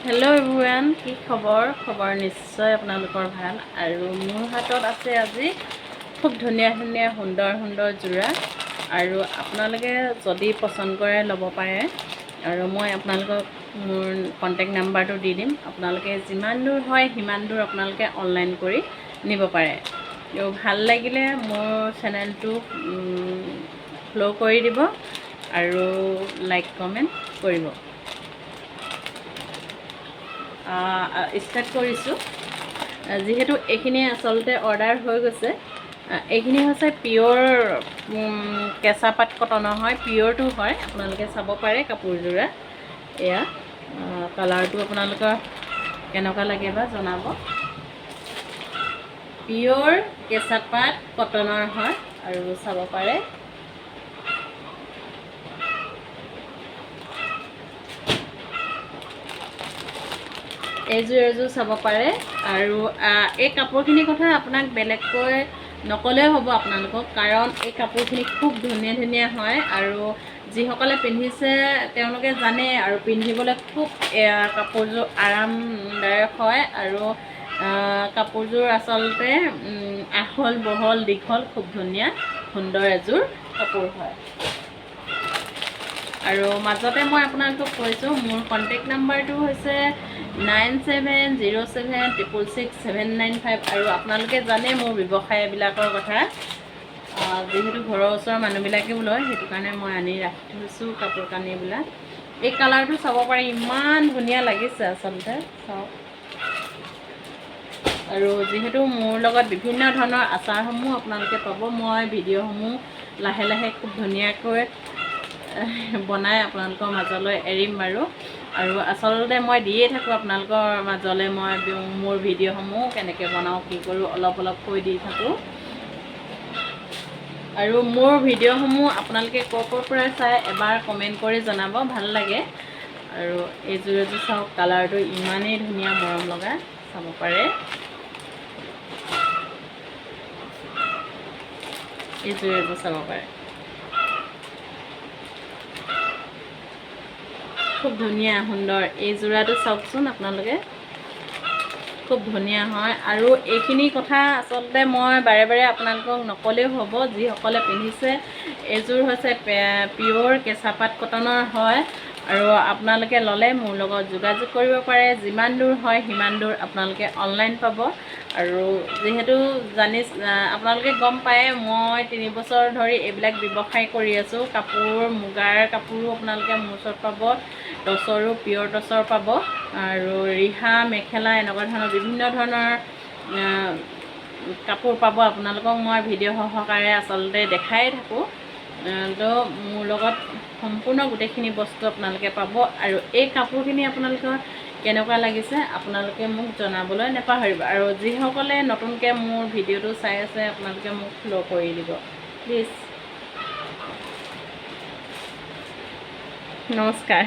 Hello' everyone, কি খবৰ নিশ্চয় আপোনালোকৰ ভাল। আৰু মোৰ হাতত আছে আজি খুব ধুনীয়া ধুনীয়া সুন্দৰ যোৰা। আৰু আপোনালোকে যদি পচন্দ কৰে ল'ব পাৰে। আৰু মই আপোনালোকক মোৰ কণ্টেক্ট নাম্বাৰটো দি দিম। আপোনালোকে যিমান দূৰ হয় সিমান দূৰ আপোনালোকে অনলাইন কৰি নিব পাৰে। আৰু ভাল লাগিলে মোৰ চেনেলটো ফ'ল' কৰি দিব আৰু লাইক কমেণ্ট কৰিব। ষ্টাৰ্ট কৰিছোঁ। যিহেতু এইখিনি আচলতে অৰ্ডাৰ হৈ গৈছে। এইখিনি হৈছে পিয়'ৰ কেঁচা পাট কটনৰ হয়, পিয়'ৰটো হয়। আপোনালোকে চাব পাৰে কাপোৰযোৰা। এয়া কালাৰটো আপোনালোকৰ কেনেকুৱা লাগে বা জনাব। পিয়'ৰ কেঁচা পাট কটনৰ হয় আৰু চাব পাৰে। এযোৰ চাব পাৰে। আৰু এই কাপোৰখিনিৰ কথা আপোনাক বেলেগকৈ নক'লেও হ'ব আপোনালোকক, কাৰণ এই কাপোৰখিনি খুব ধুনীয়া হয়। আৰু যিসকলে পিন্ধিছে তেওঁলোকে জানে, আৰু পিন্ধিবলৈ খুব কাপোৰযোৰ আৰামদায়ক হয়। আৰু কাপোৰযোৰ আচলতে আহল বহল দীঘল খুব ধুনীয়া সুন্দৰ এযোৰ কাপোৰ হয়। আৰু মাজতে মই আপোনালোকক কৈছোঁ মোৰ কণ্টেক্ট নাম্বাৰটো হৈছে 9707666795। আৰু আপোনালোকে জানে মোৰ ব্যৱসায়বিলাকৰ কথা। যিহেতু ঘৰৰ ওচৰৰ মানুহবিলাকেও লয়, সেইটো কাৰণে মই আনি ৰাখি থৈছোঁ কাপোৰ কানিবিলাক। এই কালাৰটো চাব পাৰে, ইমান ধুনীয়া লাগিছে আচলতে, চাওক। আৰু যিহেতু মোৰ লগত বিভিন্ন ধৰণৰ আচাৰসমূহ আপোনালোকে পাব, মই ভিডিঅ'সমূহ লাহে লাহে খুব ধুনীয়াকৈ বনাই আপোনালোকৰ মাজলৈ এৰিম বাৰু। আৰু আচলতে মই দিয়ে থাকোঁ আপোনালোকৰ মাজলৈ, মই মোৰ ভিডিঅ'সমূহ কেনেকৈ বনাওঁ কি কৰোঁ অলপকৈ দি থাকোঁ। আৰু মোৰ ভিডিঅ'সমূহ আপোনালোকে ক'ৰ পৰা চাই এবাৰ কমেণ্ট কৰি জনাব, ভাল লাগে। আৰু এইযোৰ চাওক, কালাৰটো ইমানেই ধুনীয়া মৰম লগা, চাব পাৰে। এইযোৰ চাব পাৰে, খুব ধুনীয়া সুন্দৰ। এই যোৰাটো চাওকচোন আপোনালোকে, খুব ধুনীয়া হয়। আৰু এইখিনি কথা আচলতে মই বাৰে বাৰে আপোনালোকক নক'লেও হ'ব, যিসকলে পিন্ধিছে। এইযোৰ হৈছে পিয়'ৰ কেঁচা পাট কটনৰ হয়। আৰু আপোনালোকে ল'লে মোৰ লগত যোগাযোগ কৰিব পাৰে। যিমান দূৰ হয় সিমান দূৰ আপোনালোকে অনলাইন পাব। আৰু যিহেতু আপোনালোকে গম পায়, মই 3 বছৰ ধৰি এইবিলাক ব্যৱসায় কৰি আছোঁ। মুগাৰ কাপোৰো আপোনালোকে মোৰ ওচৰত পাব, টচৰো পিয়'ৰ টচৰ পাব। আৰু ৰিহা মেখেলা এনেকুৱা ধৰণৰ বিভিন্ন ধৰণৰ কাপোৰ পাব। আপোনালোকক মই ভিডিঅ' সহকাৰে আচলতে দেখাই থাকোঁ। তো মোৰ লগত সম্পূৰ্ণ গোটেইখিনি বস্তু আপোনালোকে পাব। আৰু এই কাপোৰখিনি আপোনালোকৰ কেনেকুৱা লাগিছে আপোনালোকে মোক জনাবলৈ নাপাহৰিব। আৰু যিসকলে নতুনকৈ মোৰ ভিডিঅ'টো চাই আছে আপোনালোকে মোক ফ'ল' কৰি দিব প্লিজ। নমস্কাৰ।